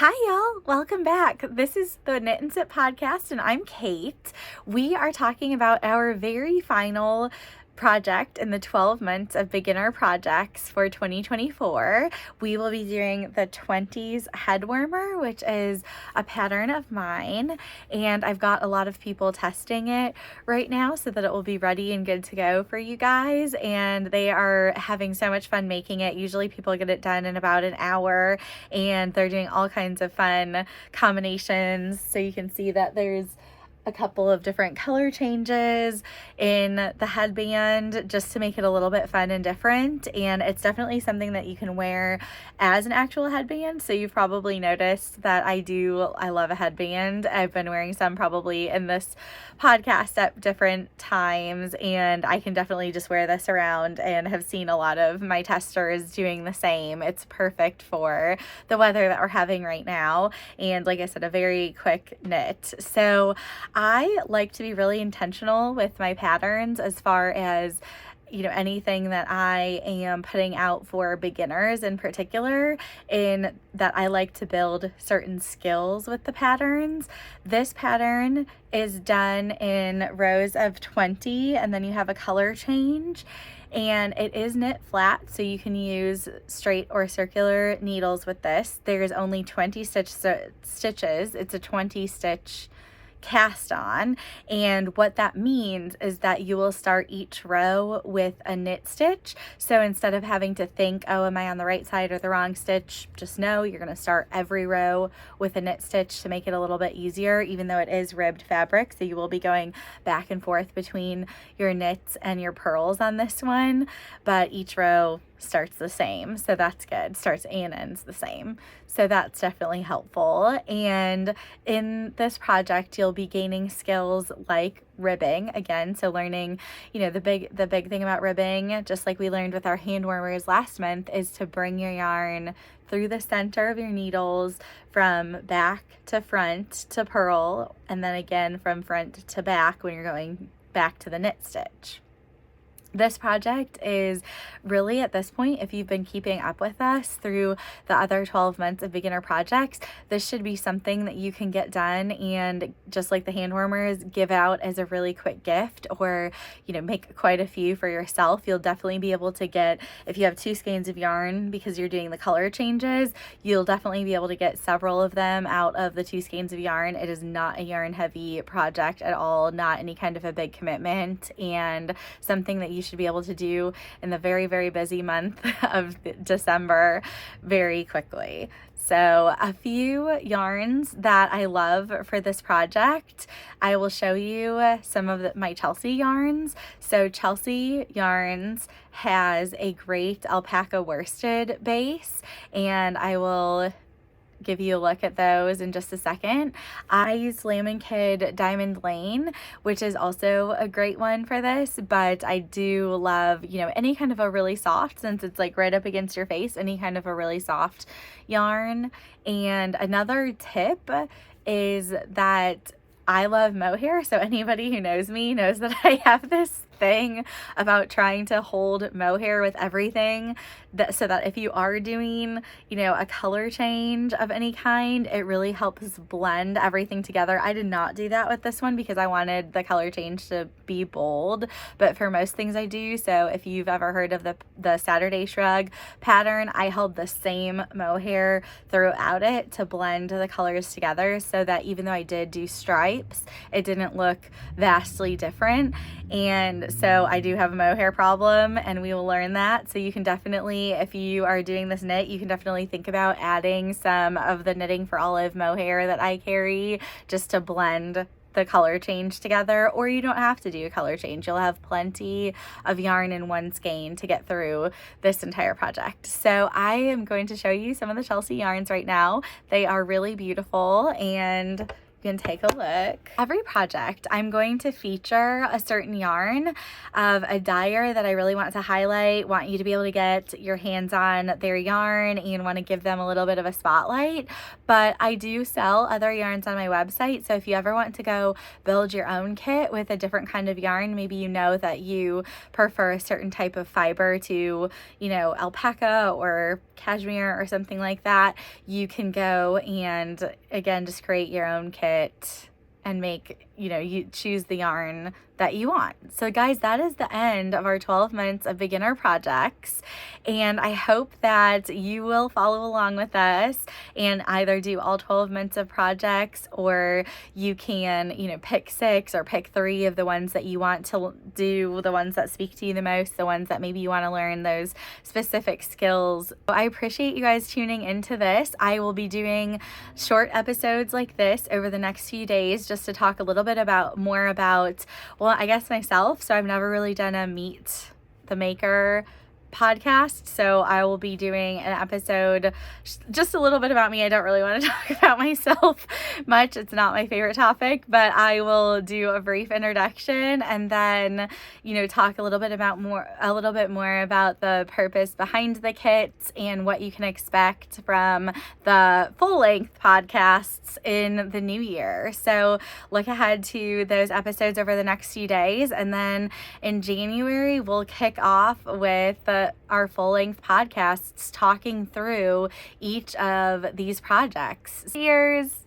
Hi, y'all. Welcome back. This is the Knit+Sip podcast, and I'm Kate. We are talking about our very final project in the 12 months of beginner projects for 2024. We will be doing the 20s Headwarmer, which is a pattern of mine, and I've got a lot of people testing it right now so that it will be ready and good to go for you guys, and they are having so much fun making it. Usually people get it done in about an hour, and they're doing all kinds of fun combinations. So you can see that there's a couple of different color changes in the headband just to make it a little bit fun and different, and it's definitely something that you can wear as an actual headband. So you've probably noticed that I love a headband. I've been wearing some probably in this podcast at different times, and I can definitely just wear this around and have seen a lot of my testers doing the same. It's perfect for the weather that we're having right now, and like I said, a very quick knit. So I like to be really intentional with my patterns as far as, anything that I am putting out for beginners in particular, in that I like to build certain skills with the patterns. This pattern is done in rows of 20, and then you have a color change. And it is knit flat, so you can use straight or circular needles with this. There's only 20 stitches. It's a 20 stitch cast on, and what that means is that you will start each row with a knit stitch. So instead of having to think, oh, am I on the right side or the wrong stitch, just know you're going to start every row with a knit stitch to make it a little bit easier, even though it is ribbed fabric. So you will be going back and forth between your knits and your purls on this one, but each row starts the same, so that's good. Starts and ends the same, so that's definitely helpful. And in this project you'll be gaining skills like ribbing again, so learning, the big thing about ribbing, just like we learned with our hand warmers last month, is to bring your yarn through the center of your needles from back to front to purl, and then again from front to back when you're going back to the knit stitch. This project is really, at this point, if you've been keeping up with us through the other 12 months of beginner projects, this should be something that you can get done and, just like the hand warmers, give out as a really quick gift, or make quite a few for yourself. You'll definitely be able to get, if you have 2 skeins of yarn because you're doing the color changes, you'll definitely be able to get several of them out of the 2 skeins of yarn. It is not a yarn heavy project at all, not any kind of a big commitment, and something that you should be able to do in the very, very busy month of December very quickly. So a few yarns that I love for this project, I will show you some of my Chelsea yarns. So Chelsea Yarns has a great alpaca worsted base, and I will give you a look at those in just a second. I use Lamb & Kid Diamond Lane, which is also a great one for this, but I do love, any kind of a really soft, since it's like right up against your face, any kind of a really soft yarn. And another tip is that I love mohair, so anybody who knows me knows that I have this thing about trying to hold mohair with everything, so that if you are doing, a color change of any kind, it really helps blend everything together. I did not do that with this one because I wanted the color change to be bold, but for most things I do. So if you've ever heard of the Saturday Shrug pattern, I held the same mohair throughout it to blend the colors together, so that even though I did do stripes, it didn't look vastly different. And so I do have a mohair problem, and we will learn that. So you can definitely, if you are doing this knit, you can definitely think about adding some of the Knitting for Olive mohair that I carry, just to blend the color change together. Or you don't have to do a color change. You'll have plenty of yarn in one skein to get through this entire project. So I am going to show you some of the Chelsea yarns right now. They are really beautiful, and You can take a look. Every project, I'm going to feature a certain yarn of a dyer that I really want to highlight, want you to be able to get your hands on their yarn and want to give them a little bit of a spotlight. But I do sell other yarns on my website, so if you ever want to go build your own kit with a different kind of yarn, maybe you know that you prefer a certain type of fiber to, you know, alpaca or cashmere or something like that, you can go and again just create your own kit and make, you know, you choose the yarn that you want. So guys, that is the end of our 12 months of beginner projects, and I hope that you will follow along with us and either do all 12 months of projects, or you can, you know, pick 6 or pick 3 of the ones that you want to do, the ones that speak to you the most, the ones that maybe you want to learn those specific skills. I appreciate you guys tuning into this. I will be doing short episodes like this over the next few days just to talk a little bit more about, well, I guess myself. So I've never really done a Meet the Maker podcast, so I will be doing an episode just a little bit about me. I don't really want to talk about myself much. It's not my favorite topic, but I will do a brief introduction and then, you know, talk a little bit more about the purpose behind the kits and what you can expect from the full-length podcasts in the new year. So look ahead to those episodes over the next few days, and then in January we'll kick off with our full-length podcasts talking through each of these projects. Cheers!